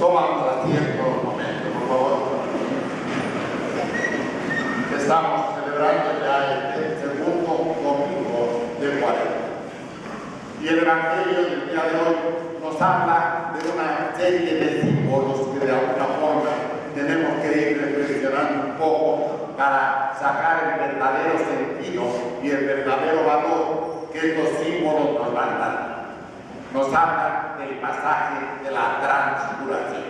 tomamos asiento un momento, por favor. Estamos celebrando ya el segundo domingo de Cuaresma. Y el Evangelio del día de hoy nos habla de una serie de símbolos que de alguna forma tenemos que ir reflexionando un poco para sacar el verdadero sentido y el verdadero valor que estos símbolos nos van dando. Nos habla del pasaje de la transfiguración.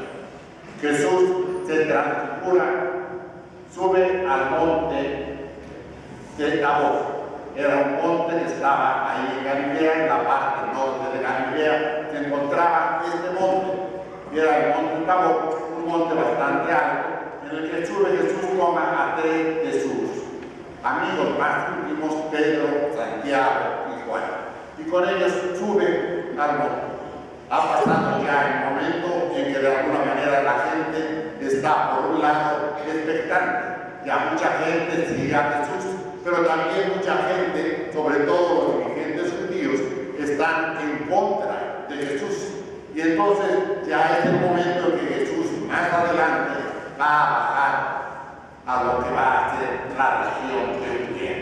Jesús se transfigura, sube al monte de Tabor. Era un monte que estaba ahí en Galilea, en la parte norte de Galilea, se encontraba este monte, y era el monte Tabor, un monte bastante alto, en el que sube Jesús toma a 3 de sus amigos más íntimos, Pedro, Santiago y Juan, y con ellos sube al monte. Ha pasado ya el momento en que de alguna manera la gente está por un lado expectante, ya mucha gente sigue a Jesús, pero también mucha gente, sobre todo los dirigentes judíos, están en contra de Jesús. Y entonces ya es el momento en que Jesús más adelante va a bajar a lo que va a ser la región de Judea.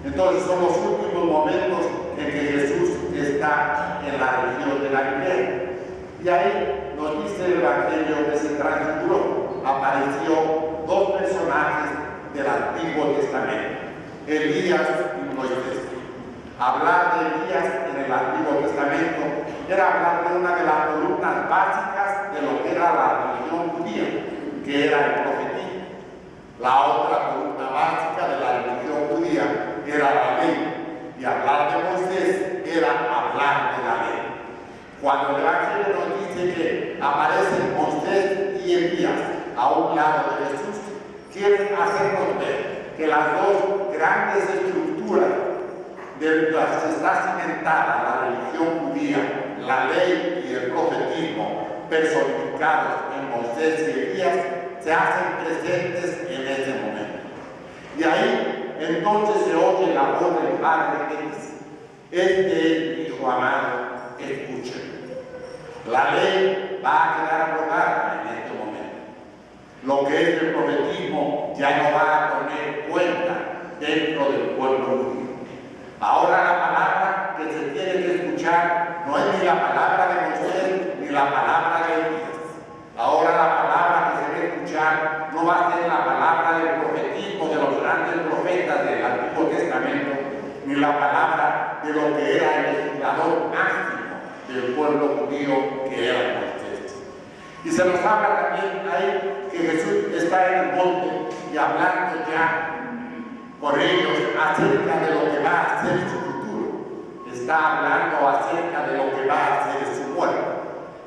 Entonces son los últimos momentos en que Jesús está en la región de Galilea. Y ahí nos dice el Evangelio que se transfiguró. Apareció 2 personajes del Antiguo Testamento, Elías y Moisés. Hablar de Elías en el Antiguo Testamento era hablar de una de las columnas básicas de lo que era la religión judía, que era el profetismo. La otra columna básica de la religión judía era la ley, y hablar de Moisés era hablar de la ley. Cuando el Evangelio nos dice que aparecen Moisés y Elías a un lado de Jesús, quieren hacernos ver que las 2 grandes estructuras de las que está cimentada la religión judía, la ley y el profetismo, personificados en Moisés y Elías, se hacen presentes en ese momento. Y ahí entonces se oye la voz del Padre que dice: este es mi Hijo amado, escúchenlo. La ley va a quedar abrogada en este momento. Lo que es el profetismo ya no va a poner cuenta dentro del pueblo judío. Ahora la palabra que se tiene que escuchar no es ni la palabra de Moisés ni la palabra de Elías. Ahora la palabra que se debe escuchar no va a ser la palabra del profetismo de los grandes profetas del Antiguo Testamento, ni la palabra de lo que era el legislador máximo del pueblo judío, que era Moisés. Y se nos habla también ahí que Jesús está en el monte y hablando ya por ellos acerca de lo que va a ser su futuro. Está hablando acerca de lo que va a ser su muerte.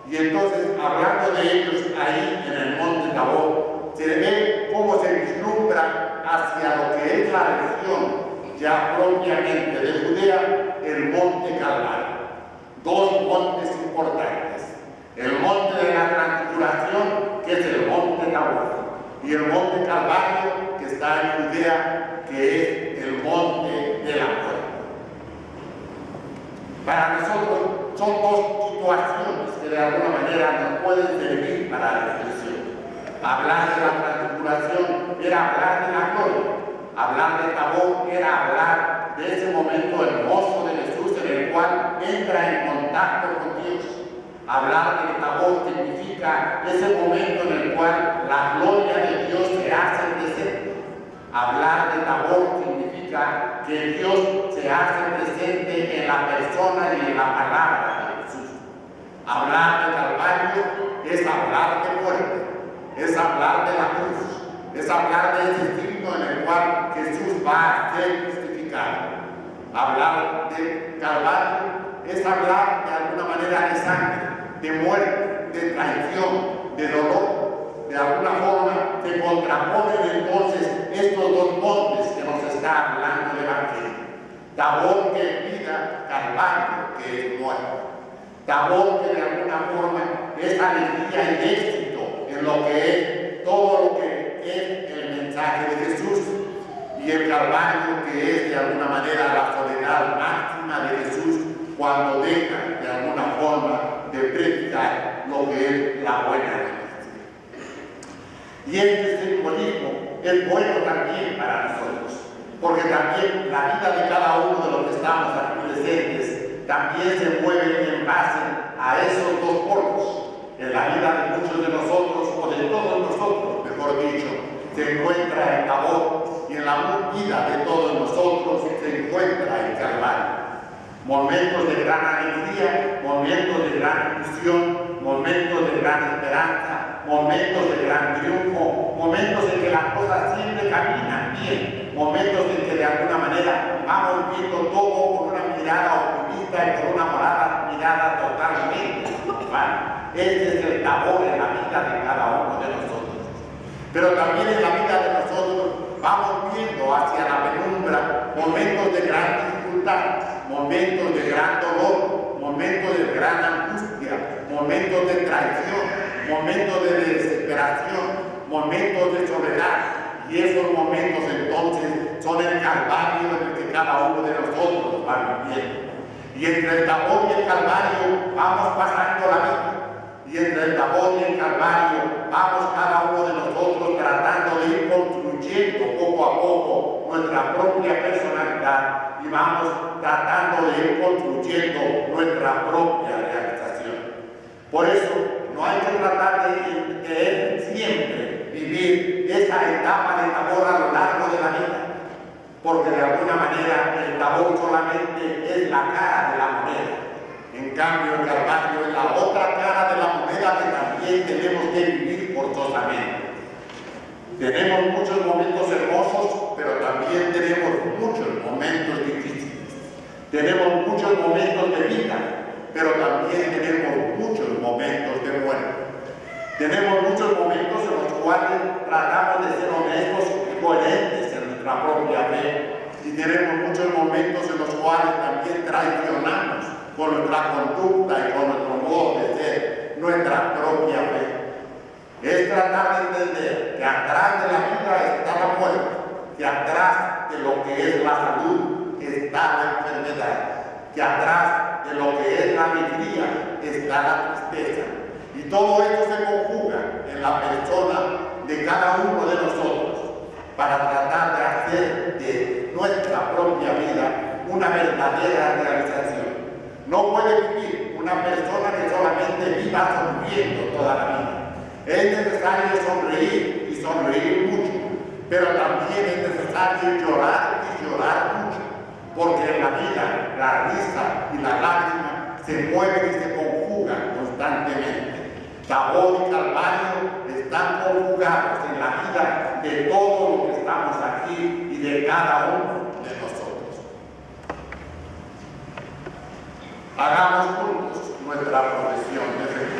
Y entonces, hablando de ellos ahí en el monte Tabor, se ve cómo se vislumbra hacia lo que es la región ya propiamente de Judea, el monte Calvario. 2 montes importantes: el monte de la transfiguración, que es el monte Tabor, y el monte Calvario, que está en Judea, que es el monte de la muerte. Para nosotros son 2 situaciones que de alguna manera nos pueden servir para la reflexión. Hablar de la transfiguración era hablar de la gloria. Hablar de Tabor era hablar de ese momento hermoso de Jesús en el cual entra en contacto con Dios. Hablar de Tabor significa ese momento en el cual la gloria de Dios se hace presente. Hablar de Tabor significa que Dios se hace presente en la persona y en la palabra de Jesús. Hablar de Calvario es hablar de muerte, es hablar de la cruz, es hablar de ese signo en el cual Jesús va a ser justificado. Hablar de Calvario es hablar de alguna manera de sangre, de muerte, de traición, de dolor. De alguna forma se contraponen entonces estos 2 montes que nos está hablando el Evangelio. Tabor, que es vida; Calvario, que es muerte. Tabor, que de alguna forma es alegría y éxito en lo que es todo lo que es el mensaje de Jesús, y el Calvario, que es de alguna manera la soledad máxima de Jesús cuando deja de alguna forma de predicar lo que es la buena noticia. Y este simbolismo es bueno también para nosotros, porque también la vida de cada uno de los que estamos aquí presentes también se mueve en base a esos dos polos. En la vida de muchos de nosotros, o de todos nosotros, mejor dicho, se encuentra el Tabor, y en la vida de todos nosotros se encuentra el Calvario. Momentos de gran alegría, momentos de gran ilusión, momentos de gran esperanza, momentos de gran triunfo, momentos en que las cosas siempre caminan bien, momentos en que de alguna manera vamos viendo todo con una mirada optimista y con una mirada totalmente triunfal. Este es el Tabor en la vida de cada uno de nosotros. Pero también en la vida de nosotros vamos viendo hacia la penumbra momentos de gran dificultad, momentos de gran dolor, momentos de gran angustia, momentos de traición, momentos de desesperación, momentos de soledad. Y esos momentos entonces son el Calvario en el que cada uno de nosotros va viviendo. Y entre el Tabor y el Calvario vamos pasando la vida. Y entre el Tabor y el Calvario vamos cada uno de nosotros tratando de ir construyendo poco a poco nuestra propia personalidad y vamos tratando de ir construyendo nuestra propia realización. Por eso no hay que tratar de siempre vivir esa etapa de Tabor a lo largo de la vida, porque de alguna manera el Tabor solamente es la cara de la moneda. En cambio, el Calvario es la otra cara de la moneda que también tenemos que vivir forzosamente. Tenemos muchos momentos hermosos, pero también tenemos muchos momentos difíciles. Tenemos muchos momentos de vida, pero también tenemos muchos momentos de muerte. Tenemos muchos momentos en los cuales tratamos de ser honestos y coherentes en nuestra propia fe. Y tenemos muchos momentos en los cuales también traicionamos con nuestra conducta y con nuestro modo de ser, nuestra propia fe. Es tratar de entender que atrás de la vida está la muerte, que atrás de lo que es la salud está la enfermedad, que atrás de lo que es la alegría está la tristeza. Y todo esto se conjuga en la persona de cada uno de nosotros para tratar de hacer de nuestra propia vida una verdadera realización. No puede vivir una persona que solamente viva sonriendo toda la vida. Es necesario sonreír y sonreír mucho, pero también es necesario llorar y llorar mucho, porque en la vida la risa y la lágrima se mueven y se conjugan constantemente. Tabor y Calvario están conjugados en la vida de todos los que estamos aquí y de cada uno de nosotros. Hagamos juntos nuestra profesión de fe.